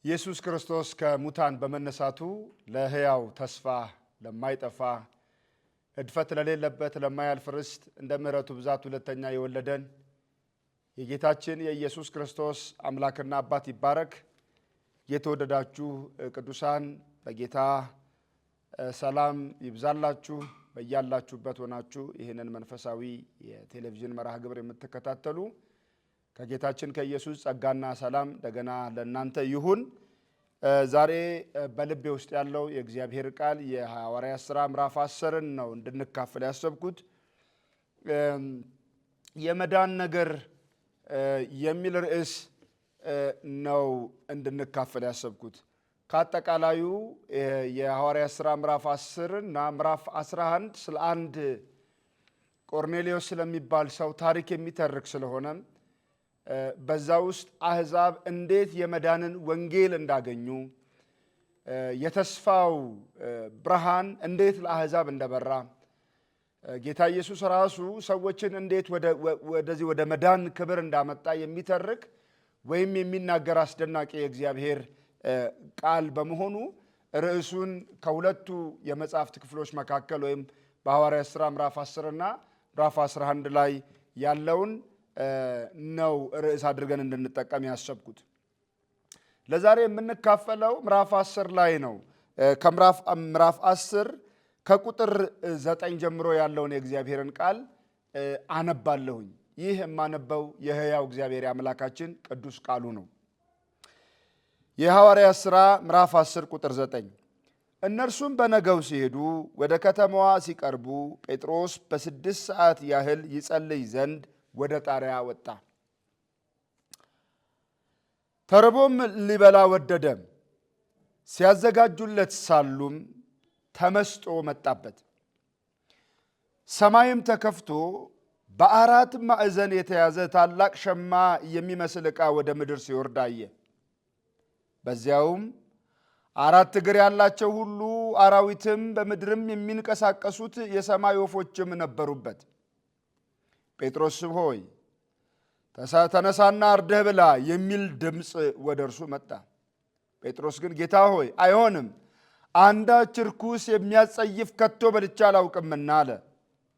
ኢየሱስ ክርስቶስ ከሙታን በመነሳቱ ለሕያው ተስፋ ለማይጠፋ እድፈት ለሌለበት ለማያልፍ ርስት እንደ ምሕረቱ ብዛት ሁለተኛ የወለደን የጌታችን የኢየሱስ ክርስቶስ አምላክና አባት ይባረክ። የተወደዳችሁ ቅዱሳን በጌታ ሰላም ይብዛላችሁ። በያላችሁበት ሆናችሁ ይህንን መንፈሳዊ የቴሌቪዥን መርሃ ግብር የምትከታተሉ ከጌታችን ከኢየሱስ ጸጋና ሰላም እንደገና ለእናንተ ይሁን። ዛሬ በልቤ ውስጥ ያለው የእግዚአብሔር ቃል የሐዋርያት ሥራ ምዕራፍ 10 ነው እንድንካፈል ያሰብኩት። የመዳን ነገር የሚል ርዕስ ነው እንድንካፈል ያሰብኩት። ከአጠቃላዩ የሐዋርያት ሥራ ምዕራፍ 10 እና ምዕራፍ 11 ስለ አንድ ቆርኔሌዎስ ስለሚባል ሰው ታሪክ የሚተርክ ስለሆነ በዛ ውስጥ አሕዛብ እንዴት የመዳንን ወንጌል እንዳገኙ የተስፋው ብርሃን እንዴት ለአሕዛብ እንደበራ ጌታ ኢየሱስ ራሱ ሰዎችን እንዴት ወደዚህ ወደ መዳን ክብር እንዳመጣ የሚተርክ ወይም የሚናገር አስደናቂ የእግዚአብሔር ቃል በመሆኑ ርዕሱን ከሁለቱ የመጽሐፍት ክፍሎች መካከል ወይም በሐዋርያት ሥራ ምዕራፍ 10 እና ምዕራፍ 11 ላይ ያለውን ነው ርዕስ አድርገን እንድንጠቀም ያሰብኩት። ለዛሬ የምንካፈለው ምዕራፍ 10 ላይ ነው። ከምዕራፍ 10 ከቁጥር 9 ጀምሮ ያለውን የእግዚአብሔርን ቃል አነባለሁኝ። ይህ የማነበው የሕያው እግዚአብሔር አምላካችን ቅዱስ ቃሉ ነው። የሐዋርያት ሥራ ምዕራፍ 10 ቁጥር 9 እነርሱም በነገው ሲሄዱ ወደ ከተማዋ ሲቀርቡ ጴጥሮስ በ6 ሰዓት ያህል ይጸልይ ዘንድ ወደ ጣሪያ ወጣ። ተርቦም ሊበላ ወደደ። ሲያዘጋጁለት ሳሉም ተመስጦ መጣበት። ሰማይም ተከፍቶ በአራት ማዕዘን የተያዘ ታላቅ ሸማ የሚመስል ዕቃ ወደ ምድር ሲወርድ አየ። በዚያውም 4 እግር ያላቸው ሁሉ አራዊትም በምድርም የሚንቀሳቀሱት የሰማይ ወፎችም ነበሩበት። ጴጥሮስ ሆይ ተነሳና አርደህ ብላ የሚል ድምፅ ወደ እርሱ መጣ። ጴጥሮስ ግን ጌታ ሆይ አይሆንም፣ አንዳች ርኩስ የሚያጸይፍ ከቶ በልቼ አላውቅምና አለ።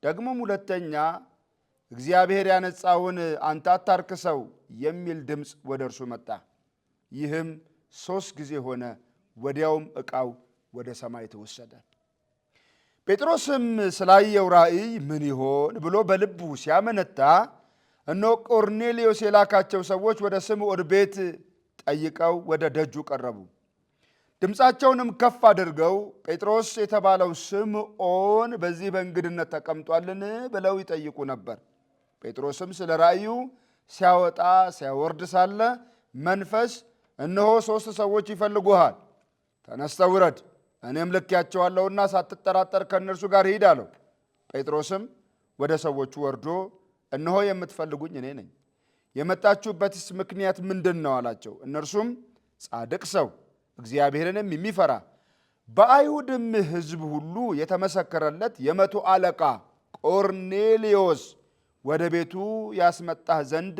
ደግሞም ሁለተኛ እግዚአብሔር ያነጻውን አንተ አታርክሰው የሚል ድምፅ ወደ እርሱ መጣ። ይህም 3 ጊዜ ሆነ። ወዲያውም ዕቃው ወደ ሰማይ ተወሰደ። ጴጥሮስም ስላየው ራእይ ምን ይሆን ብሎ በልቡ ሲያመነታ እነሆ ቆርኔሌዎስ የላካቸው ሰዎች ወደ ስምዖን ቤት ጠይቀው ወደ ደጁ ቀረቡ። ድምፃቸውንም ከፍ አድርገው ጴጥሮስ የተባለው ስምዖን በዚህ በእንግድነት ተቀምጧልን ብለው ይጠይቁ ነበር። ጴጥሮስም ስለ ራእዩ ሲያወጣ ሲያወርድ ሳለ መንፈስ እነሆ 3 ሰዎች ይፈልጉሃል፣ ተነስተህ ውረድ፣ እኔም ልኬያቸዋለሁና ሳትጠራጠር ከእነርሱ ጋር ሂድ አለው። ጴጥሮስም ወደ ሰዎቹ ወርዶ እነሆ የምትፈልጉኝ እኔ ነኝ፣ የመጣችሁበትስ ምክንያት ምንድን ነው አላቸው። እነርሱም ጻድቅ ሰው እግዚአብሔርንም የሚፈራ በአይሁድም ሕዝብ ሁሉ የተመሰከረለት የ100 አለቃ ቆርኔሌዎስ ወደ ቤቱ ያስመጣህ ዘንድ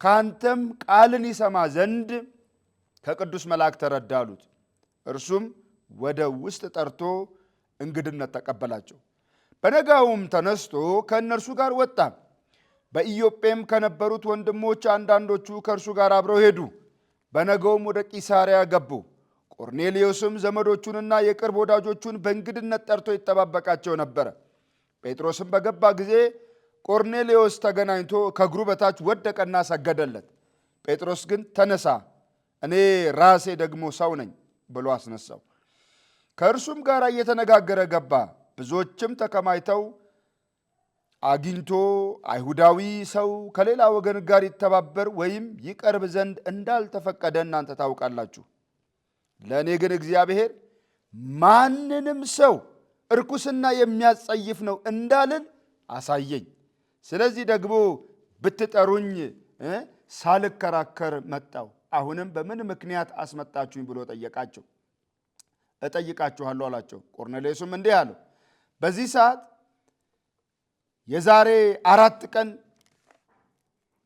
ከአንተም ቃልን ይሰማ ዘንድ ከቅዱስ መልአክ ተረዳ አሉት። እርሱም ወደ ውስጥ ጠርቶ እንግድነት ተቀበላቸው። በነጋውም ተነስቶ ከእነርሱ ጋር ወጣ። በኢዮጴም ከነበሩት ወንድሞች አንዳንዶቹ ከእርሱ ጋር አብረው ሄዱ። በነገውም ወደ ቂሳርያ ገቡ። ቆርኔሌዎስም ዘመዶቹንና የቅርብ ወዳጆቹን በእንግድነት ጠርቶ ይጠባበቃቸው ነበረ። ጴጥሮስም በገባ ጊዜ ቆርኔሌዎስ ተገናኝቶ ከእግሩ በታች ወደቀና ሰገደለት። ጴጥሮስ ግን ተነሳ፣ እኔ ራሴ ደግሞ ሰው ነኝ ብሎ አስነሳው። ከእርሱም ጋር እየተነጋገረ ገባ። ብዙዎችም ተከማይተው አግኝቶ አይሁዳዊ ሰው ከሌላ ወገን ጋር ይተባበር ወይም ይቀርብ ዘንድ እንዳልተፈቀደ እናንተ ታውቃላችሁ። ለእኔ ግን እግዚአብሔር ማንንም ሰው እርኩስና የሚያጸይፍ ነው እንዳልል አሳየኝ። ስለዚህ ደግሞ ብትጠሩኝ ሳልከራከር መጣሁ። አሁንም በምን ምክንያት አስመጣችሁኝ ብሎ ጠየቃቸው። እጠይቃችኋለሁ አላቸው። ቆርኔሌዎስም እንዲህ አለው፣ በዚህ ሰዓት የዛሬ 4 ቀን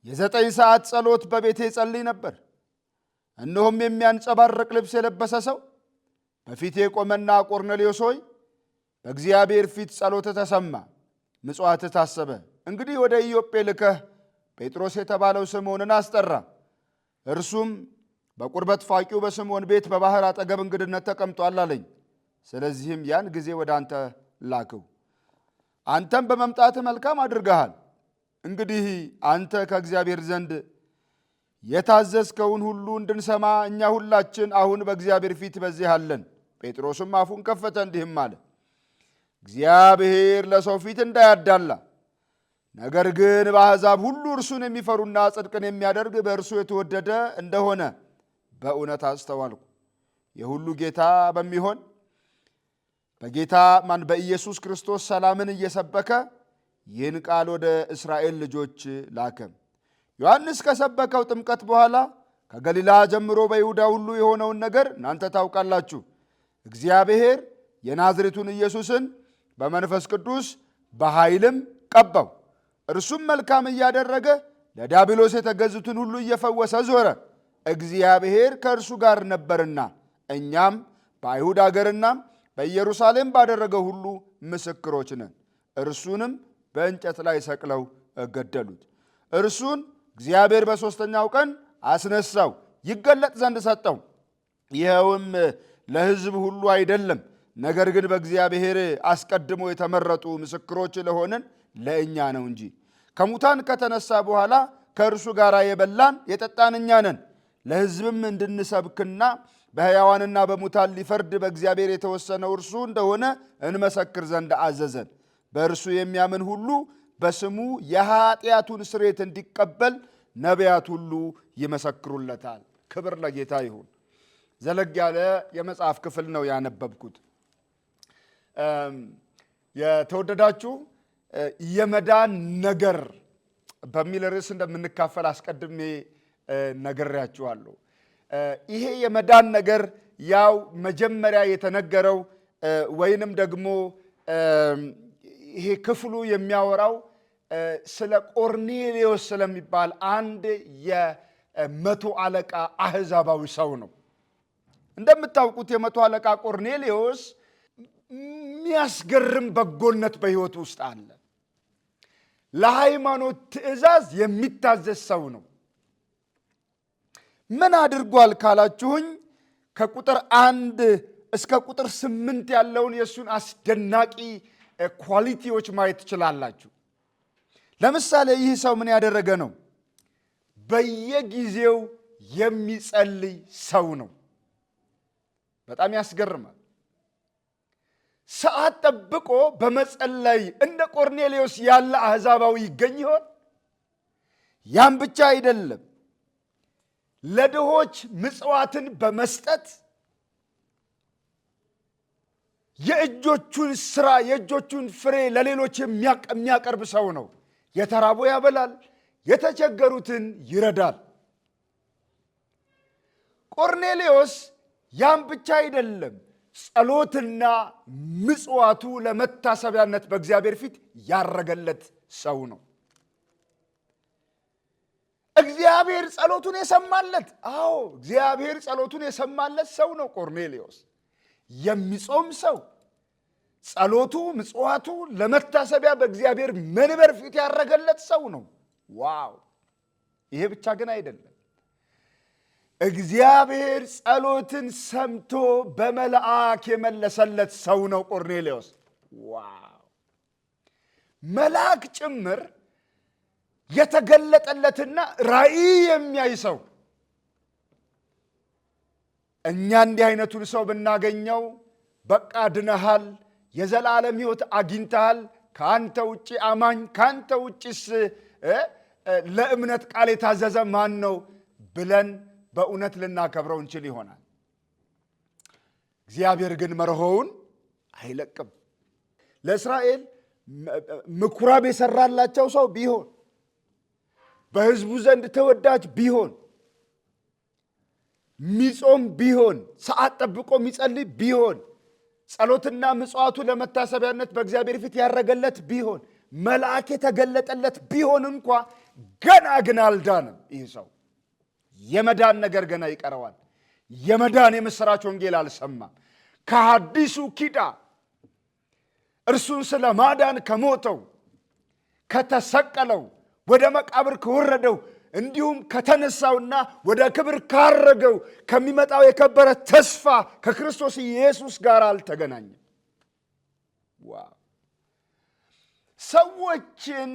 የ9 ሰዓት ጸሎት በቤቴ ጸልይ ነበር። እነሆም የሚያንጸባርቅ ልብስ የለበሰ ሰው በፊቴ ቆመና ቆርኔሌዎስ ሆይ በእግዚአብሔር ፊት ጸሎትህ ተሰማ፣ ምጽዋትህ ታሰበ። እንግዲህ ወደ ኢዮጴ ልከህ ጴጥሮስ የተባለው ስምዖንን አስጠራ። እርሱም በቁርበት ፋቂው በስምዖን ቤት በባሕር አጠገብ እንግድነት ተቀምጧል አለኝ። ስለዚህም ያን ጊዜ ወደ አንተ ላክው። አንተም በመምጣትህ መልካም አድርገሃል። እንግዲህ አንተ ከእግዚአብሔር ዘንድ የታዘዝከውን ሁሉ እንድንሰማ እኛ ሁላችን አሁን በእግዚአብሔር ፊት በዚህ አለን። ጴጥሮስም አፉን ከፈተ እንዲህም አለ፣ እግዚአብሔር ለሰው ፊት እንዳያዳላ፣ ነገር ግን በአሕዛብ ሁሉ እርሱን የሚፈሩና ጽድቅን የሚያደርግ በእርሱ የተወደደ እንደሆነ በእውነት አስተዋልኩ። የሁሉ ጌታ በሚሆን በኢየሱስ ክርስቶስ ሰላምን እየሰበከ ይህን ቃል ወደ እስራኤል ልጆች ላከ። ዮሐንስ ከሰበከው ጥምቀት በኋላ ከገሊላ ጀምሮ በይሁዳ ሁሉ የሆነውን ነገር እናንተ ታውቃላችሁ። እግዚአብሔር የናዝሬቱን ኢየሱስን በመንፈስ ቅዱስ በኃይልም ቀባው። እርሱም መልካም እያደረገ ለዲያብሎስ የተገዙትን ሁሉ እየፈወሰ ዞረ። እግዚአብሔር ከእርሱ ጋር ነበርና፣ እኛም በአይሁድ አገርና በኢየሩሳሌም ባደረገው ሁሉ ምስክሮች ነን። እርሱንም በእንጨት ላይ ሰቅለው ገደሉት። እርሱን እግዚአብሔር በሦስተኛው ቀን አስነሳው፣ ይገለጥ ዘንድ ሰጠው። ይኸውም ለሕዝብ ሁሉ አይደለም፣ ነገር ግን በእግዚአብሔር አስቀድሞ የተመረጡ ምስክሮች ለሆንን ለእኛ ነው እንጂ። ከሙታን ከተነሳ በኋላ ከእርሱ ጋር የበላን የጠጣን እኛ ነን። ለሕዝብም እንድንሰብክና በሕያዋንና በሙታን ሊፈርድ በእግዚአብሔር የተወሰነው እርሱ እንደሆነ እንመሰክር ዘንድ አዘዘን። በእርሱ የሚያምን ሁሉ በስሙ የኃጢአቱን ስርየት እንዲቀበል ነቢያት ሁሉ ይመሰክሩለታል። ክብር ለጌታ ይሁን። ዘለግ ያለ የመጽሐፍ ክፍል ነው ያነበብኩት። የተወደዳችሁ የመዳን ነገር በሚል ርዕስ እንደምንካፈል አስቀድሜ ነግሬያችኋለሁ። ይሄ የመዳን ነገር ያው መጀመሪያ የተነገረው ወይንም ደግሞ ይሄ ክፍሉ የሚያወራው ስለ ቆርኔሌዎስ ስለሚባል አንድ የመቶ አለቃ አሕዛባዊ ሰው ነው። እንደምታውቁት የመቶ አለቃ ቆርኔሌዎስ የሚያስገርም በጎነት በሕይወቱ ውስጥ አለ። ለሃይማኖት ትእዛዝ የሚታዘዝ ሰው ነው። ምን አድርጓል ካላችሁኝ ከቁጥር 1 እስከ ቁጥር 8 ያለውን የእሱን አስደናቂ ኳሊቲዎች ማየት ትችላላችሁ። ለምሳሌ ይህ ሰው ምን ያደረገ ነው? በየጊዜው የሚጸልይ ሰው ነው። በጣም ያስገርማል። ሰዓት ጠብቆ በመጸለይ እንደ ቆርኔሌዎስ ያለ አሕዛባዊ ይገኝ ይሆን? ያም ብቻ አይደለም፣ ለድሆች ምጽዋትን በመስጠት የእጆቹን ስራ የእጆቹን ፍሬ ለሌሎች የሚያቀርብ ሰው ነው። የተራቡ ያበላል፣ የተቸገሩትን ይረዳል። ቆርኔሌዎስ ያም ብቻ አይደለም፣ ጸሎትና ምጽዋቱ ለመታሰቢያነት በእግዚአብሔር ፊት ያረገለት ሰው ነው። እግዚአብሔር ጸሎቱን የሰማለት፣ አዎ እግዚአብሔር ጸሎቱን የሰማለት ሰው ነው ቆርኔሌዎስ። የሚጾም ሰው፣ ጸሎቱ ምጽዋቱ ለመታሰቢያ በእግዚአብሔር መንበር ፊት ያረገለት ሰው ነው። ዋው! ይሄ ብቻ ግን አይደለም። እግዚአብሔር ጸሎትን ሰምቶ በመልአክ የመለሰለት ሰው ነው ቆርኔሌዎስ። ዋው! መልአክ ጭምር የተገለጠለትና ራእይ የሚያይ ሰው። እኛ እንዲህ አይነቱን ሰው ብናገኘው በቃ ድነሃል፣ የዘላለም ሕይወት አግኝተሃል፣ ከአንተ ውጭ አማኝ ከአንተ ውጭስ ለእምነት ቃል የታዘዘ ማን ነው ብለን በእውነት ልናከብረው እንችል ይሆናል። እግዚአብሔር ግን መርሆውን አይለቅም። ለእስራኤል ምኩራብ የሰራላቸው ሰው ቢሆን፣ በሕዝቡ ዘንድ ተወዳጅ ቢሆን፣ ሚጾም ቢሆን፣ ሰዓት ጠብቆ የሚጸልይ ቢሆን፣ ጸሎትና ምጽዋቱ ለመታሰቢያነት በእግዚአብሔር ፊት ያረገለት ቢሆን፣ መልአክ የተገለጠለት ቢሆን እንኳ ገና ግን አልዳንም። ይህ ሰው የመዳን ነገር ገና ይቀረዋል። የመዳን የምሥራች ወንጌል አልሰማም። ከሐዲሱ ኪዳን እርሱን ስለ ማዳን ከሞተው ከተሰቀለው ወደ መቃብር ከወረደው እንዲሁም ከተነሳውና ወደ ክብር ካረገው ከሚመጣው የከበረ ተስፋ ከክርስቶስ ኢየሱስ ጋር አልተገናኘም። ዋው! ሰዎችን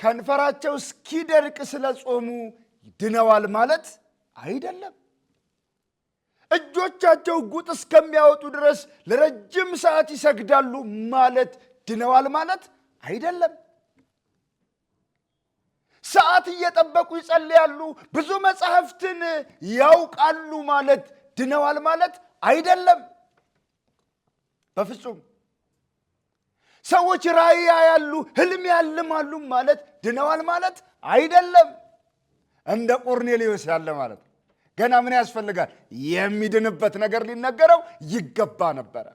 ከንፈራቸው እስኪደርቅ ስለ ጾሙ ድነዋል ማለት አይደለም። እጆቻቸው ጉጥ እስከሚያወጡ ድረስ ለረጅም ሰዓት ይሰግዳሉ ማለት ድነዋል ማለት አይደለም። ሰዓት እየጠበቁ ይጸልያሉ፣ ብዙ መጻሕፍትን ያውቃሉ ማለት ድነዋል ማለት አይደለም። በፍጹም። ሰዎች ራእይ ያያሉ፣ ህልም ያልማሉ ማለት ድነዋል ማለት አይደለም። እንደ ቆርኔሌዎስ ያለ ማለት ነው። ገና ምን ያስፈልጋል? የሚድንበት ነገር ሊነገረው ይገባ ነበረ።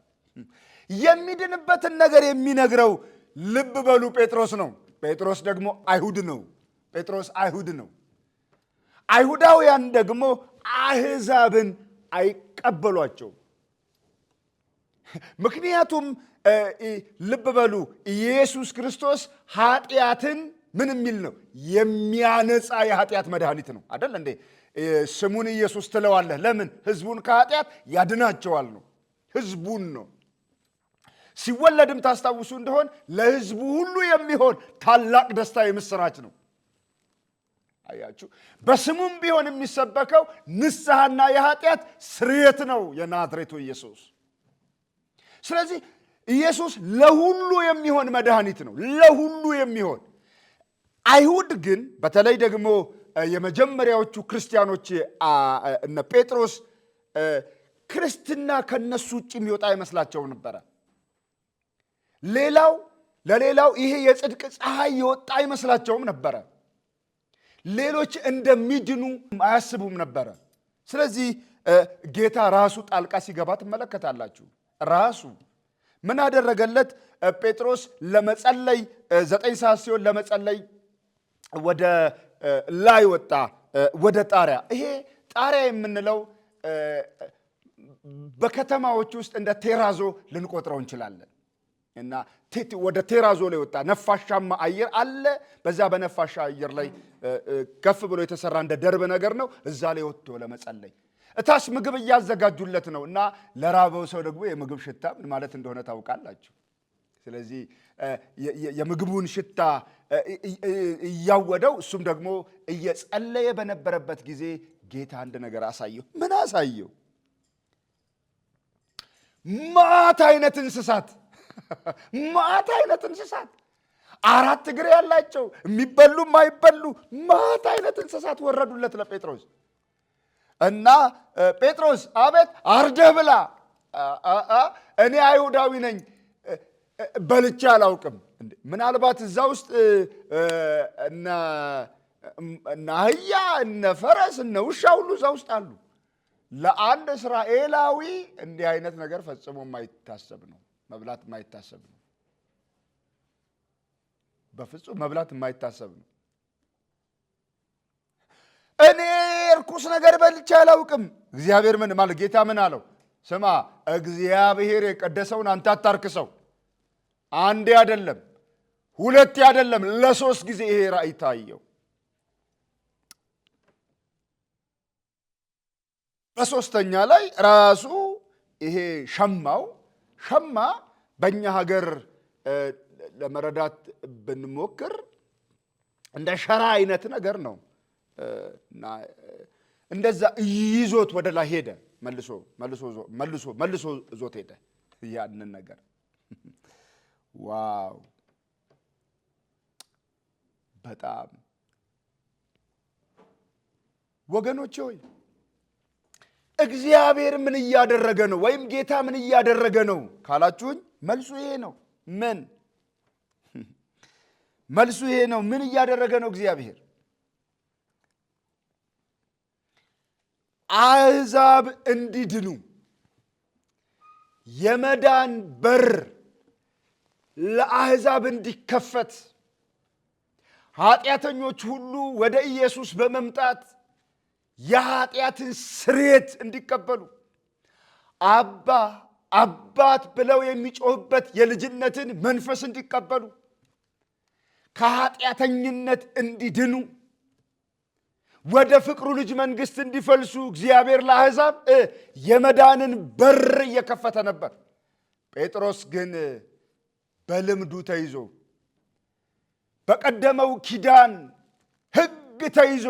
የሚድንበትን ነገር የሚነግረው ልብ በሉ ጴጥሮስ ነው። ጴጥሮስ ደግሞ አይሁድ ነው። ጴጥሮስ አይሁድ ነው። አይሁዳውያን ደግሞ አሕዛብን አይቀበሏቸውም። ምክንያቱም ልብ በሉ ኢየሱስ ክርስቶስ ኃጢአትን ምን የሚል ነው? የሚያነጻ የኃጢአት መድኃኒት ነው አደል እንዴ? ስሙን ኢየሱስ ትለዋለህ። ለምን? ህዝቡን ከኃጢአት ያድናቸዋል ነው። ህዝቡን ነው። ሲወለድም ታስታውሱ እንደሆን ለህዝቡ ሁሉ የሚሆን ታላቅ ደስታ የምስራች ነው። አያችሁ፣ በስሙም ቢሆን የሚሰበከው ንስሐና የኃጢአት ስርየት ነው የናዝሬቱ ኢየሱስ። ስለዚህ ኢየሱስ ለሁሉ የሚሆን መድኃኒት ነው፣ ለሁሉ የሚሆን። አይሁድ ግን በተለይ ደግሞ የመጀመሪያዎቹ ክርስቲያኖች እነ ጴጥሮስ ክርስትና ከነሱ ውጭ የሚወጣ አይመስላቸውም ነበረ። ለሌላው ይሄ የጽድቅ ፀሐይ የወጣ አይመስላቸውም ነበረ። ሌሎች እንደሚድኑ አያስቡም ነበረ። ስለዚህ ጌታ ራሱ ጣልቃ ሲገባ ትመለከታላችሁ። ራሱ ምን አደረገለት? ጴጥሮስ ለመጸለይ 9 ሰዓት ሲሆን ለመጸለይ ወደ ላይ ወጣ፣ ወደ ጣሪያ። ይሄ ጣሪያ የምንለው በከተማዎች ውስጥ እንደ ቴራዞ ልንቆጥረው እንችላለን። እና ወደ ቴራዞ ላይ ወጣ። ነፋሻማ አየር አለ። በዛ በነፋሻ አየር ላይ ከፍ ብሎ የተሰራ እንደ ደርብ ነገር ነው። እዛ ላይ ወጥቶ ለመጸለይ እታች ምግብ እያዘጋጁለት ነው። እና ለራበው ሰው ደግሞ የምግብ ሽታ ምን ማለት እንደሆነ ታውቃላችሁ። ስለዚህ የምግቡን ሽታ እያወደው እሱም ደግሞ እየጸለየ በነበረበት ጊዜ ጌታ አንድ ነገር አሳየው። ምን አሳየው? ማት አይነት እንስሳት ማት አይነት እንስሳት፣ 4 እግር ያላቸው የሚበሉ የማይበሉ ማት አይነት እንስሳት ወረዱለት ለጴጥሮስ። እና ጴጥሮስ አቤት አርደህ ብላ። እኔ አይሁዳዊ ነኝ፣ በልቼ አላውቅም። ምናልባት እዛ ውስጥ እነ አህያ እነ ፈረስ እነ ውሻ ሁሉ እዛ ውስጥ አሉ። ለአንድ እስራኤላዊ እንዲህ አይነት ነገር ፈጽሞ የማይታሰብ ነው። መብላት የማይታሰብ ነው። በፍጹም መብላት የማይታሰብ ነው። እኔ እርኩስ ነገር በልቼ አላውቅም። እግዚአብሔር ምን ማለት ጌታ ምን አለው? ስማ፣ እግዚአብሔር የቀደሰውን አንተ አታርክሰው። አንዴ አይደለም፣ 2 አይደለም፣ ለ3 ጊዜ ይሄ ራእይ ታየው። በሶስተኛ ላይ ራሱ ይሄ ሸማ በእኛ ሀገር ለመረዳት ብንሞክር እንደ ሸራ አይነት ነገር ነው። እና እንደዛ ይዞት ወደ ላይ ሄደ። መልሶ ዞት ሄደ ያንን ነገር። ዋው! በጣም ወገኖቼ ሆይ እግዚአብሔር ምን እያደረገ ነው? ወይም ጌታ ምን እያደረገ ነው ካላችሁኝ መልሱ ይሄ ነው። መልሱ ይሄ ነው። ምን እያደረገ ነው እግዚአብሔር? አሕዛብ እንዲድኑ የመዳን በር ለአሕዛብ እንዲከፈት ኃጢአተኞች ሁሉ ወደ ኢየሱስ በመምጣት የኃጢአትን ስርየት እንዲቀበሉ አባ አባት ብለው የሚጮህበት የልጅነትን መንፈስ እንዲቀበሉ ከኃጢአተኝነት እንዲድኑ ወደ ፍቅሩ ልጅ መንግሥት እንዲፈልሱ እግዚአብሔር ለአሕዛብ የመዳንን በር እየከፈተ ነበር። ጴጥሮስ ግን በልምዱ ተይዞ በቀደመው ኪዳን ሕግ ተይዞ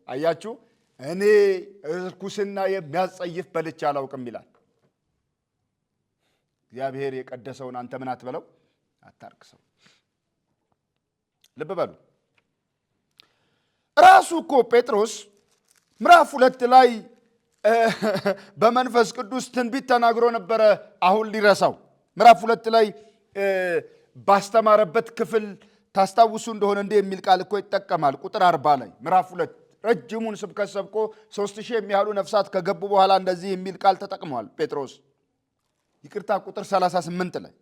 አያችሁ፣ እኔ ርኩስና የሚያስጸይፍ በልቼ አላውቅም ይላል። እግዚአብሔር የቀደሰውን አንተ ምን አትበለው፣ አታርክሰው። ልብ በሉ። ራሱ እኮ ጴጥሮስ ምዕራፍ 2 ላይ በመንፈስ ቅዱስ ትንቢት ተናግሮ ነበረ። አሁን ሊረሳው ምዕራፍ 2 ላይ ባስተማረበት ክፍል ታስታውሱ እንደሆነ እንዲህ የሚል ቃል እኮ ይጠቀማል። ቁጥር 40 ላይ ምዕራፍ 2 ረጅሙን ስብከት ሰብኮ 3000 የሚያህሉ ነፍሳት ከገቡ በኋላ እንደዚህ የሚል ቃል ተጠቅሟል ጴጥሮስ። ይቅርታ፣ ቁጥር 38 ላይ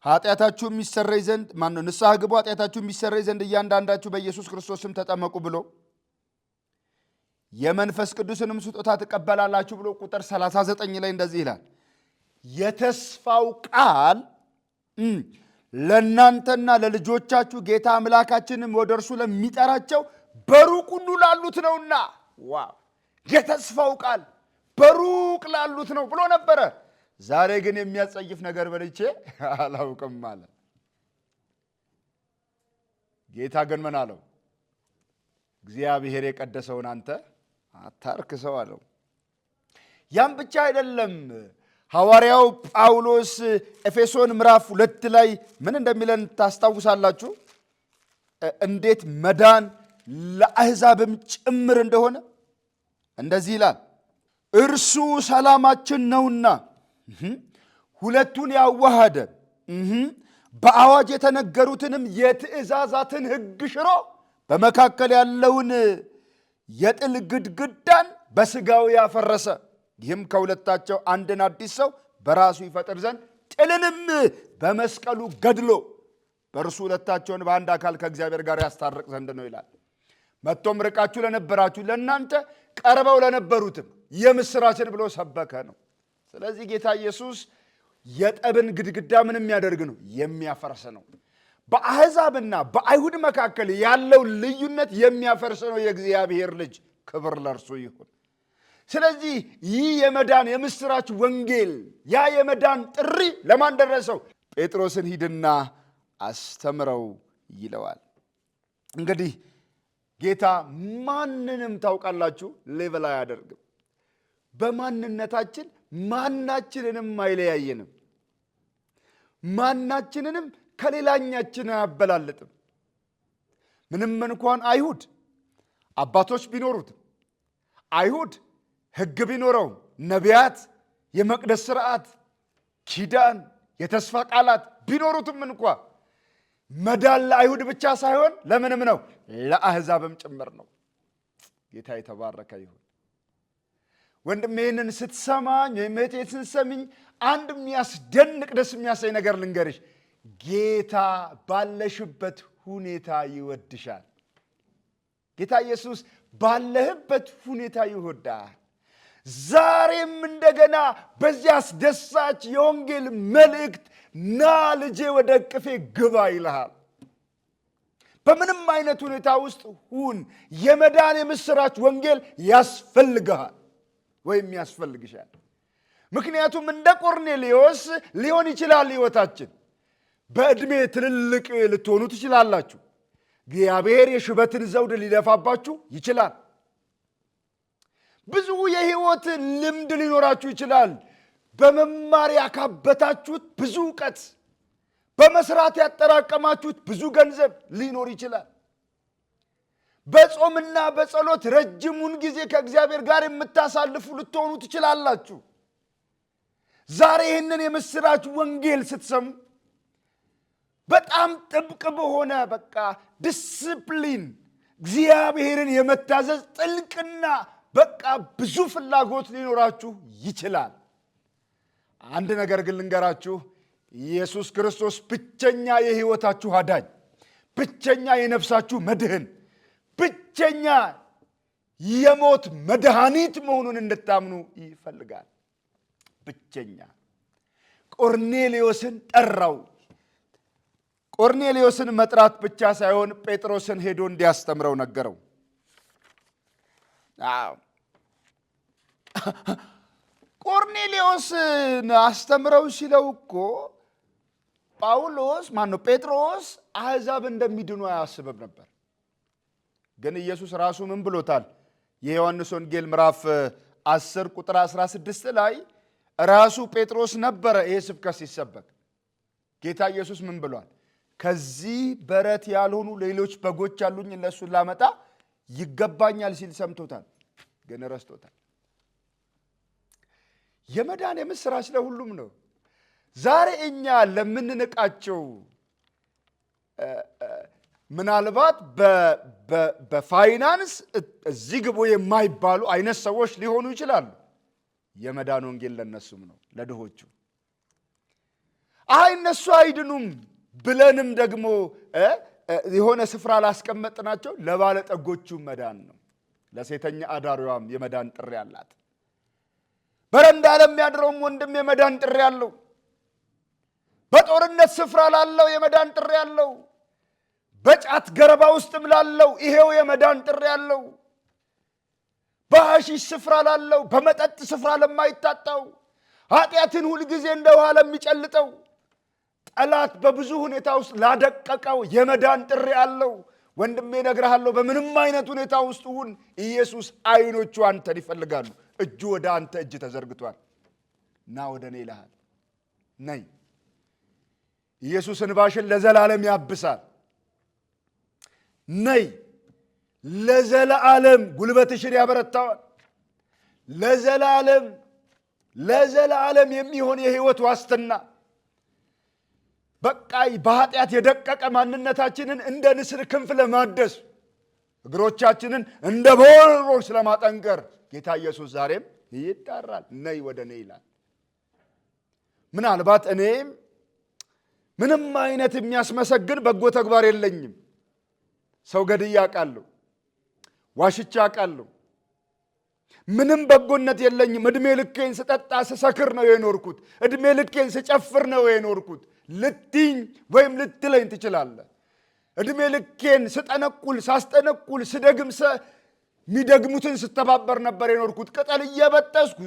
ኃጢአታችሁ የሚሰረይ ዘንድ ንስሐ ግቡ፣ ኃጢአታችሁ የሚሰረይ ዘንድ እያንዳንዳችሁ በኢየሱስ ክርስቶስም ተጠመቁ ብሎ የመንፈስ ቅዱስንም ስጦታ ትቀበላላችሁ ብሎ ቁጥር 39 ላይ እንደዚህ ይላል። የተስፋው ቃል ለእናንተና ለልጆቻችሁ ጌታ አምላካችንም ወደ እርሱ ለሚጠራቸው በሩቅ ሁሉ ላሉት ነውና። ዋው! የተስፋው ቃል በሩቅ ላሉት ነው ብሎ ነበረ። ዛሬ ግን የሚያስጸይፍ ነገር በልቼ አላውቅም አለ። ጌታ ግን ምን አለው? እግዚአብሔር የቀደሰውን አንተ አታርክሰው አለው። ያም ብቻ አይደለም። ሐዋርያው ጳውሎስ ኤፌሶን ምዕራፍ 2 ላይ ምን እንደሚለን ታስታውሳላችሁ? እንዴት መዳን ለአሕዛብም ጭምር እንደሆነ እንደዚህ ይላል። እርሱ ሰላማችን ነውና ሁለቱን ያዋሃደ በአዋጅ የተነገሩትንም የትእዛዛትን ሕግ ሽሮ በመካከል ያለውን የጥል ግድግዳን በሥጋው ያፈረሰ፣ ይህም ከሁለታቸው አንድን አዲስ ሰው በራሱ ይፈጥር ዘንድ ጥልንም በመስቀሉ ገድሎ በእርሱ ሁለታቸውን በአንድ አካል ከእግዚአብሔር ጋር ያስታርቅ ዘንድ ነው ይላል። መጥቶም ርቃችሁ ለነበራችሁ ለእናንተ ቀርበው ለነበሩትም የምስራችን ብሎ ሰበከ ነው። ስለዚህ ጌታ ኢየሱስ የጠብን ግድግዳ ምን የሚያደርግ ነው? የሚያፈርስ ነው። በአሕዛብና በአይሁድ መካከል ያለው ልዩነት የሚያፈርስ ነው የእግዚአብሔር ልጅ። ክብር ለእርሱ ይሁን። ስለዚህ ይህ የመዳን የምስራች ወንጌል፣ ያ የመዳን ጥሪ ለማን ደረሰው? ጴጥሮስን ሂድና አስተምረው ይለዋል። እንግዲህ ጌታ ማንንም ታውቃላችሁ ሌቨል አያደርግም። በማንነታችን ማናችንንም አይለያየንም። ማናችንንም ከሌላኛችን አያበላልጥም። ምንም እንኳን አይሁድ አባቶች ቢኖሩትም፣ አይሁድ ሕግ ቢኖረውም፣ ነቢያት፣ የመቅደስ ስርዓት፣ ኪዳን፣ የተስፋ ቃላት ቢኖሩትም እንኳ መዳን ለአይሁድ ብቻ ሳይሆን ለምንም ነው? ለአሕዛብም ጭምር ነው። ጌታ የተባረከ ይሁን። ወንድም ይህንን ስትሰማኝ ወይም እህቴ ስትሰሚኝ አንድ የሚያስደንቅ ደስ የሚያሳይ ነገር ልንገርሽ። ጌታ ባለሽበት ሁኔታ ይወድሻል። ጌታ ኢየሱስ ባለህበት ሁኔታ ይወዳል። ዛሬም እንደገና በዚያ አስደሳች የወንጌል መልእክት ና ልጄ ወደ እቅፌ ግባ ይልሃል። በምንም አይነት ሁኔታ ውስጥ ሁን፣ የመዳን የምስራች ወንጌል ያስፈልግሃል ወይም ያስፈልግሻል። ምክንያቱም እንደ ቆርኔሌዎስ ሊሆን ይችላል ሕይወታችን። በዕድሜ ትልልቅ ልትሆኑ ትችላላችሁ። እግዚአብሔር የሽበትን ዘውድ ሊደፋባችሁ ይችላል። ብዙ የሕይወት ልምድ ሊኖራችሁ ይችላል። በመማር ያካበታችሁት ብዙ እውቀት፣ በመስራት ያጠራቀማችሁት ብዙ ገንዘብ ሊኖር ይችላል። በጾምና በጸሎት ረጅሙን ጊዜ ከእግዚአብሔር ጋር የምታሳልፉ ልትሆኑ ትችላላችሁ። ዛሬ ይህንን የምስራች ወንጌል ስትሰሙ በጣም ጥብቅ በሆነ ዲስፕሊን እግዚአብሔርን የመታዘዝ ጥልቅና ብዙ ፍላጎት ሊኖራችሁ ይችላል። አንድ ነገር ግን ልንገራችሁ፣ ኢየሱስ ክርስቶስ ብቸኛ የሕይወታችሁ አዳኝ፣ ብቸኛ የነፍሳችሁ መድህን፣ ብቸኛ የሞት መድኃኒት መሆኑን እንድታምኑ ይፈልጋል። ብቸኛ ቆርኔሌዎስን ጠራው። ቆርኔሌዎስን መጥራት ብቻ ሳይሆን ጴጥሮስን ሄዶ እንዲያስተምረው ነገረው። ቆርኔሌዎስን አስተምረው ሲለው እኮ ጴጥሮስ አሕዛብ እንደሚድኑ አያስብም ነበር። ግን ኢየሱስ ራሱ ምን ብሎታል? የዮሐንስ ወንጌል ምዕራፍ 10 ቁጥር 16 ላይ ራሱ ጴጥሮስ ነበረ ይሄ ስብከት ሲሰበክ። ጌታ ኢየሱስ ምን ብሏል? ከዚህ በረት ያልሆኑ ሌሎች በጎች አሉኝ፣ እነሱን ላመጣ ይገባኛል ሲል ሰምቶታል፣ ግን ረስቶታል። የመዳን የምስራች ለሁሉም ነው። ዛሬ እኛ ለምንንቃቸው ምናልባት በፋይናንስ እዚህ ግቡ የማይባሉ አይነት ሰዎች ሊሆኑ ይችላሉ። የመዳን ወንጌል ለነሱም ነው፣ ለድሆቹ። እነሱ አይድኑም ብለንም ደግሞ የሆነ ስፍራ ላስቀመጥናቸው ለባለጠጎቹ መዳን ነው። ለሴተኛ አዳሪዋም የመዳን ጥሪ አላት። በረንዳ ለሚያድረውም ወንድም የመዳን ጥሪ አለው። በጦርነት ስፍራ ላለው የመዳን ጥሪ አለው። በጫት ገረባ ውስጥም ላለው ይሄው የመዳን ጥሪ አለው። በሐሺሽ ስፍራ ላለው፣ በመጠጥ ስፍራ ለማይታጣው፣ ኃጢአትን ሁልጊዜ እንደ ውሃ ለሚጨልጠው፣ ጠላት በብዙ ሁኔታ ውስጥ ላደቀቀው የመዳን ጥሪ አለው። ወንድሜ እነግርሃለሁ፣ በምንም አይነት ሁኔታ ውስጥ ሁን፣ ኢየሱስ አይኖቹ አንተን ይፈልጋሉ። እጁ ወደ አንተ እጅ ተዘርግቷል። ና ወደ እኔ ይልሃል። ነይ። ኢየሱስ እንባሽን ለዘላለም ያብሳል። ነይ። ለዘላለም ጉልበትሽን ያበረታዋል። ለዘላለም የሚሆን የህይወት ዋስትና። በቃ በኃጢአት የደቀቀ ማንነታችንን እንደ ንስር ክንፍ ለማደስ፣ እግሮቻችንን እንደ ቦርቦች ለማጠንከር ጌታ ኢየሱስ ዛሬም ይጣራል። ነይ ወደ እኔ ይላል። ምናልባት እኔም ምንም አይነት የሚያስመሰግን በጎ ተግባር የለኝም። ሰው ገድዬ አውቃለሁ፣ ዋሽቼ አውቃለሁ። ምንም በጎነት የለኝም። ዕድሜ ልኬን ስጠጣ ስሰክር ነው የኖርኩት። ዕድሜ ልኬን ስጨፍር ነው የኖርኩት ልትኝ ወይም ልትለኝ ትችላለህ። ዕድሜ ልኬን ሳስጠነቁል ስደግም የሚደግሙትን ስተባበር ነበር የኖርኩት። ቅጠል እየበጠስኩ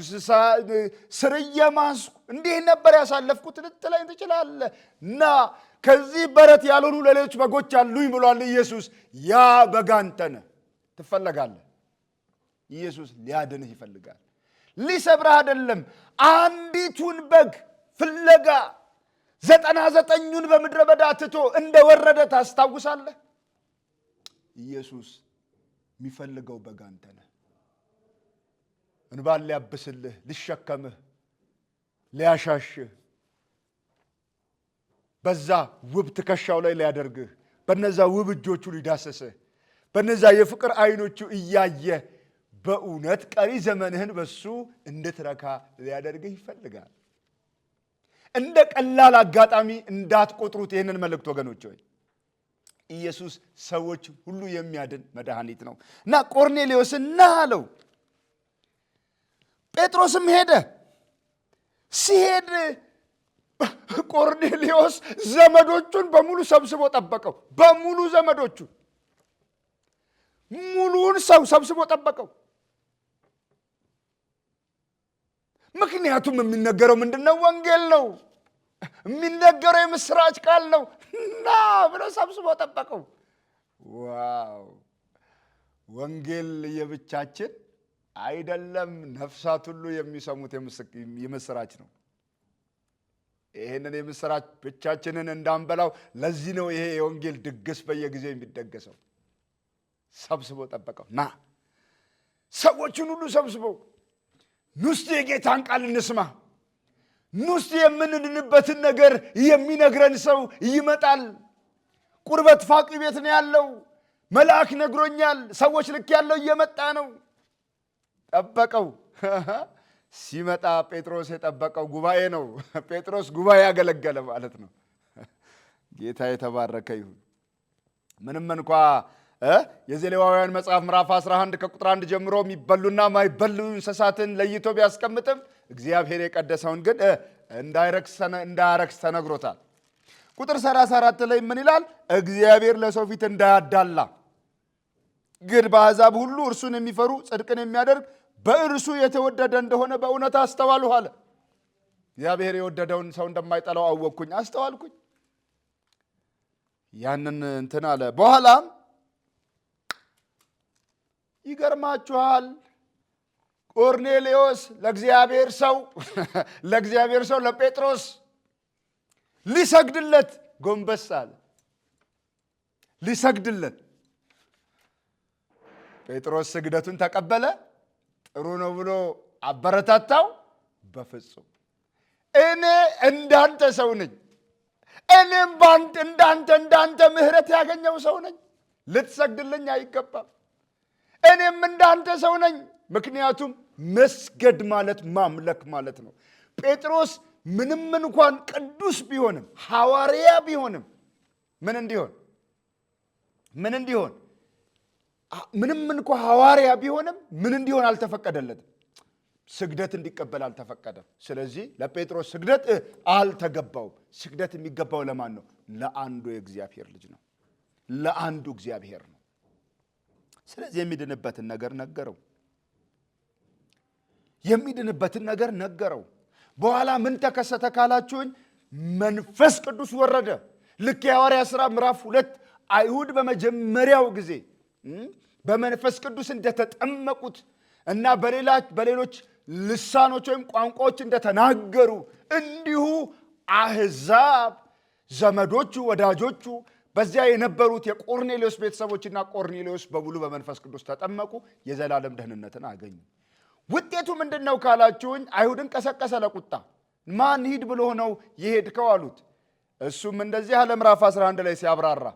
ስር እየማስኩ እንዲህ ነበር ያሳለፍኩት ልትለኝ ትችላለህ። እና ከዚህ በረት ያልሆኑ ሌሎች በጎች አሉኝ ብሏል ኢየሱስ። ያ በግ አንተ ነህ። ትፈለጋለህ። ኢየሱስ ሊያድንህ ይፈልጋል። ሊሰብርህ አይደለም። አንዲቱን በግ ፍለጋ 99ኙን በምድረ በዳ ትቶ እንደወረደ ታስታውሳለህ። ኢየሱስ የሚፈልገው በግ አንተ ነህ። እንባን ሊያብስልህ፣ ሊሸከምህ፣ ሊያሻሽህ፣ በዛ ውብ ትከሻው ላይ ሊያደርግህ፣ በነዛ ውብ እጆቹ ሊዳሰስህ፣ በነዛ የፍቅር አይኖቹ እያየ በእውነት ቀሪ ዘመንህን በሱ እንድትረካ ሊያደርግህ ይፈልጋል። እንደ ቀላል አጋጣሚ እንዳትቆጥሩት ይህንን መልእክት ወገኖች ሆይ። ኢየሱስ ሰዎች ሁሉ የሚያድን መድኃኒት ነው እና ቆርኔሌዎስን ና አለው። ጴጥሮስም ሄደ። ሲሄድ ቆርኔሌዎስ ዘመዶቹን በሙሉ ሰብስቦ ጠበቀው። በሙሉ ዘመዶቹ ሙሉውን ሰው ሰብስቦ ጠበቀው። ምክንያቱም የሚነገረው ምንድነው? ወንጌል ነው። የሚነገረው የምስራች ቃል ነው። ና ብሎ ሰብስቦ ጠበቀው። ዋው! ወንጌል የብቻችን አይደለም፣ ነፍሳት ሁሉ የሚሰሙት የምስራች ነው። ይህንን የምስራች ብቻችንን እንዳንበላው ለዚህ ነው ይሄ የወንጌል ድግስ በየጊዜው የሚደገሰው። ሰብስቦ ጠበቀው። ና ሰዎችን ሁሉ ሰብስበው ኑስቲ የጌታን ቃል እንስማ። ኑስቲ የምንድንበትን ነገር የሚነግረን ሰው ይመጣል። ቁርበት ፋቂ ቤት ነው ያለው። መልአክ ነግሮኛል። ሰዎች ልክ ያለው እየመጣ ነው። ጠበቀው። ሲመጣ ጴጥሮስ የጠበቀው ጉባኤ ነው። ጴጥሮስ ጉባኤ ያገለገለ ማለት ነው። ጌታ የተባረከ ይሁን። ምንም እንኳ የዘሌዋውያን መጽሐፍ ምዕራፍ 11 ከቁጥር 1 ጀምሮ የሚበሉና ማይበሉ እንስሳትን ለይቶ ቢያስቀምጥም እግዚአብሔር የቀደሰውን ግን እንዳያረክስ ተነግሮታል። ቁጥር 34 ላይ ምን ይላል? እግዚአብሔር ለሰው ፊት እንዳያዳላ ግን በአሕዛብ ሁሉ እርሱን የሚፈሩ ጽድቅን የሚያደርግ በእርሱ የተወደደ እንደሆነ በእውነት አስተዋልሁ አለ። እግዚአብሔር የወደደውን ሰው እንደማይጠላው አወቅኩኝ፣ አስተዋልኩኝ። ያንን እንትን አለ። በኋላም ይገርማችኋል ቆርኔሌዎስ ለእግዚአብሔር ሰው ለጴጥሮስ ሊሰግድለት ጎንበስ አለ። ሊሰግድለት ጴጥሮስ ስግደቱን ተቀበለ። ጥሩ ነው ብሎ አበረታታው። በፍጹም እኔ እንዳንተ ሰው ነኝ፣ እኔም እንዳንተ ምሕረት ያገኘው ሰው ነኝ፣ ልትሰግድልኝ አይገባም። እኔም እንዳንተ ሰው ነኝ። ምክንያቱም መስገድ ማለት ማምለክ ማለት ነው። ጴጥሮስ ምንም እንኳን ቅዱስ ቢሆንም ሐዋርያ ቢሆንም ምን እንዲሆን ምንም እንኳን ሐዋርያ ቢሆንም ምን እንዲሆን አልተፈቀደለትም? ስግደት እንዲቀበል አልተፈቀደም። ስለዚህ ለጴጥሮስ ስግደት አልተገባውም። ስግደት የሚገባው ለማን ነው? ለአንዱ የእግዚአብሔር ልጅ ነው፣ ለአንዱ እግዚአብሔር ነው። ስለዚህ የሚድንበትን ነገር ነገረው። በኋላ ምን ተከሰተ ካላችሁኝ፣ መንፈስ ቅዱስ ወረደ። ልክ የሐዋርያት ሥራ ምዕራፍ 2 አይሁድ በመጀመሪያው ጊዜ በመንፈስ ቅዱስ እንደተጠመቁት እና በሌሎች ልሳኖች ወይም ቋንቋዎች እንደተናገሩ እንዲሁ አሕዛብ ዘመዶቹ፣ ወዳጆቹ በዚያ የነበሩት የቆርኔሌዎስ ቤተሰቦችና ቆርኔሌዎስ በሙሉ በመንፈስ ቅዱስ ተጠመቁ፣ የዘላለም ደህንነትን አገኙ። ውጤቱ ምንድን ነው ካላችሁኝ፣ አይሁድን ቀሰቀሰ ለቁጣ። ማን ሂድ ብሎ ነው የሄድከው አሉት። እሱም እንደዚህ አለ። ምዕራፍ 11 ላይ ሲያብራራ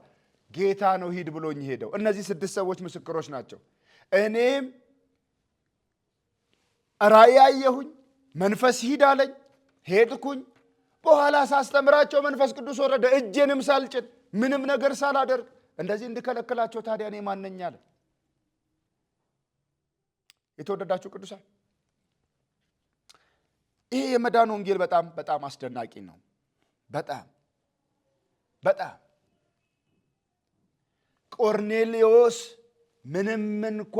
ጌታ ነው ሂድ ብሎኝ ሄደው። እነዚህ 6 ሰዎች ምስክሮች ናቸው። እኔም ራእይ አየሁኝ፣ መንፈስ ሂድ አለኝ፣ ሄድኩኝ። በኋላ ሳስተምራቸው መንፈስ ቅዱስ ወረደ፣ እጄንም ሳልጭን ምንም ነገር ሳላደርግ። እንደዚህ እንድከለክላቸው ታዲያ እኔ ማን ነኝ አለ። የተወደዳችሁ ቅዱሳን፣ ይሄ የመዳን ወንጌል በጣም በጣም አስደናቂ ነው። በጣም ቆርኔሌዎስ ምንም እንኳ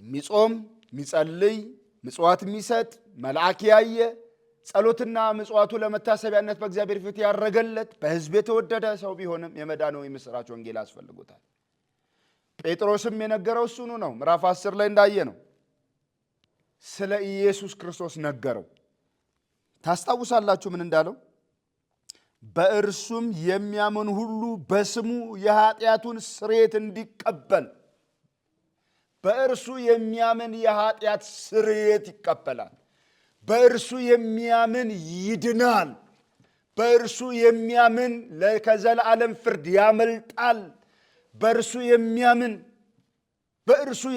የሚጾም የሚጸልይ ምጽዋት የሚሰጥ መልአክ ያየ ጸሎትና ምጽዋቱ ለመታሰቢያነት በእግዚአብሔር ፊት ያረገለት በሕዝብ የተወደደ ሰው ቢሆንም የመዳን የምሥራች ወንጌል አስፈልጎታል። ጴጥሮስም የነገረው እሱኑ ነው። ምዕራፍ 10 ላይ እንዳየ ነው ስለ ኢየሱስ ክርስቶስ ነገረው። ታስታውሳላችሁ ምን እንዳለው? በእርሱም የሚያምን ሁሉ በስሙ የኃጢአቱን ስርየት እንዲቀበል። በእርሱ የሚያምን የኃጢአት ስርየት ይቀበላል። በእርሱ የሚያምን ይድናል። በእርሱ የሚያምን ከዘላለም ፍርድ ያመልጣል። በእርሱ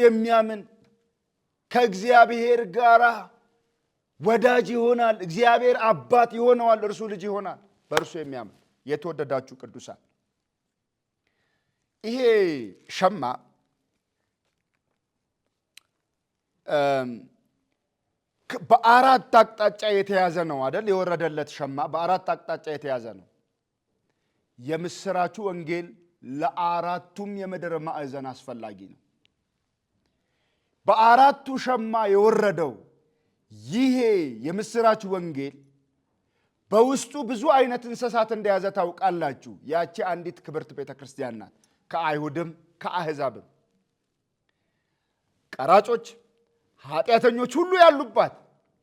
የሚያምን ከእግዚአብሔር ጋር ወዳጅ ይሆናል። እግዚአብሔር አባት ይሆነዋል፣ እርሱ ልጅ ይሆናል። በእርሱ የሚያምን የተወደዳችሁ ቅዱሳን፣ ይሄ ሸማ በአራት አቅጣጫ የተያዘ ነው አይደል? የወረደለት ሸማ በአራት አቅጣጫ የተያዘ ነው። የምሥራቹ ወንጌል ለአራቱም የምድር ማዕዘን አስፈላጊ ነው። በአራቱ ሸማ የወረደው ይሄ የምሥራቹ ወንጌል በውስጡ ብዙ አይነት እንስሳት እንደያዘ ታውቃላችሁ። ያቺ አንዲት ክብርት ቤተ ክርስቲያን ናት። ከአይሁድም ከአሕዛብም ቀራጮች፣ ኃጢአተኞች ሁሉ ያሉባት፣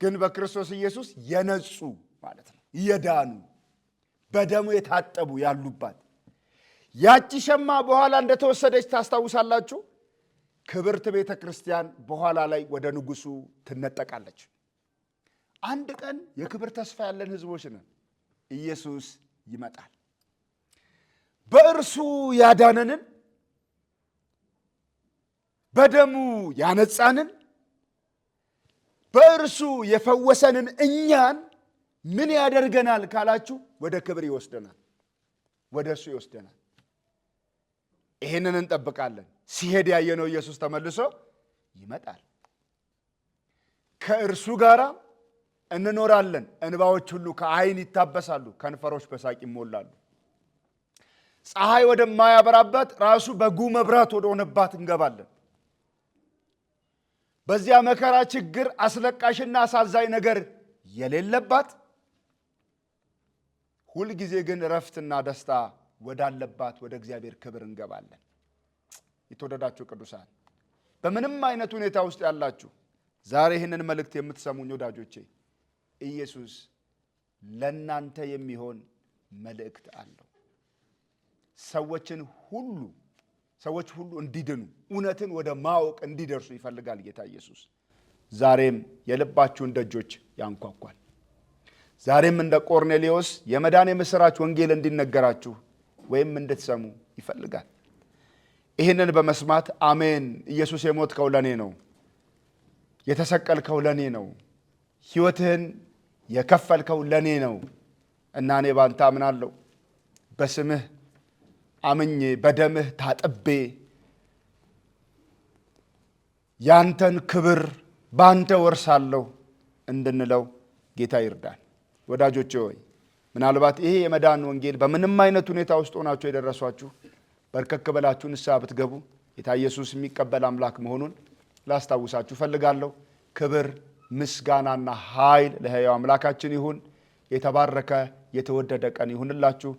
ግን በክርስቶስ ኢየሱስ የነጹ ማለት ነው፣ የዳኑ በደሙ የታጠቡ ያሉባት ያቺ ሸማ በኋላ እንደተወሰደች ታስታውሳላችሁ። ክብርት ቤተ ክርስቲያን በኋላ ላይ ወደ ንጉሡ ትነጠቃለች። አንድ ቀን የክብር ተስፋ ያለን ሕዝቦች ነን። ኢየሱስ ይመጣል። በእርሱ ያዳነንን በደሙ ያነጻንን በእርሱ የፈወሰንን እኛን ምን ያደርገናል ካላችሁ፣ ወደ ክብር ይወስደናል፣ ወደ እርሱ ይወስደናል። ይሄንን እንጠብቃለን። ሲሄድ ያየነው ኢየሱስ ተመልሶ ይመጣል። ከእርሱ ጋር እንኖራለን። እንባዎች ሁሉ ከዓይን ይታበሳሉ፣ ከንፈሮች በሳቅ ይሞላሉ። ፀሐይ ወደማያበራባት ራሱ በጉ መብራት ወደ ሆነባት እንገባለን። በዚያ መከራ፣ ችግር፣ አስለቃሽና አሳዛኝ ነገር የሌለባት ሁልጊዜ ግን እረፍትና ደስታ ወዳለባት ወደ እግዚአብሔር ክብር እንገባለን። የተወደዳችሁ ቅዱሳን፣ በምንም አይነት ሁኔታ ውስጥ ያላችሁ ዛሬ ይህንን መልእክት የምትሰሙኝ ወዳጆቼ፣ ኢየሱስ ለእናንተ የሚሆን መልእክት አለው። ሰዎች ሁሉ እንዲድኑ እውነትን ወደ ማወቅ እንዲደርሱ ይፈልጋል ጌታ ኢየሱስ። ዛሬም የልባችሁን ደጆች ያንኳኳል። ዛሬም እንደ ቆርኔሌዎስ የመዳን የምሥራች ወንጌል እንዲነገራችሁ ወይም እንድትሰሙ ይፈልጋል። ይህንን በመስማት አሜን፣ ኢየሱስ የሞትከው ለእኔ ነው፣ የተሰቀልከው ለእኔ ነው፣ ሕይወትህን የከፈልከው ለእኔ ነው እና እኔ ባንተ አምናለሁ፣ በስምህ አምኜ በደምህ ታጥቤ ያንተን ክብር ባንተ ወርሳለሁ እንድንለው ጌታ ይርዳን። ወዳጆቼ ሆይ ምናልባት ይሄ የመዳን ወንጌል በምንም አይነት ሁኔታ ውስጥ ሆናችሁ የደረሷችሁ በርከክ በላችሁ ንስሐ ብትገቡ ጌታ ኢየሱስ የሚቀበል አምላክ መሆኑን ላስታውሳችሁ ፈልጋለሁ። ክብር ምስጋናና ኃይል ለሕያው አምላካችን ይሁን። የተባረከ የተወደደ ቀን ይሁንላችሁ።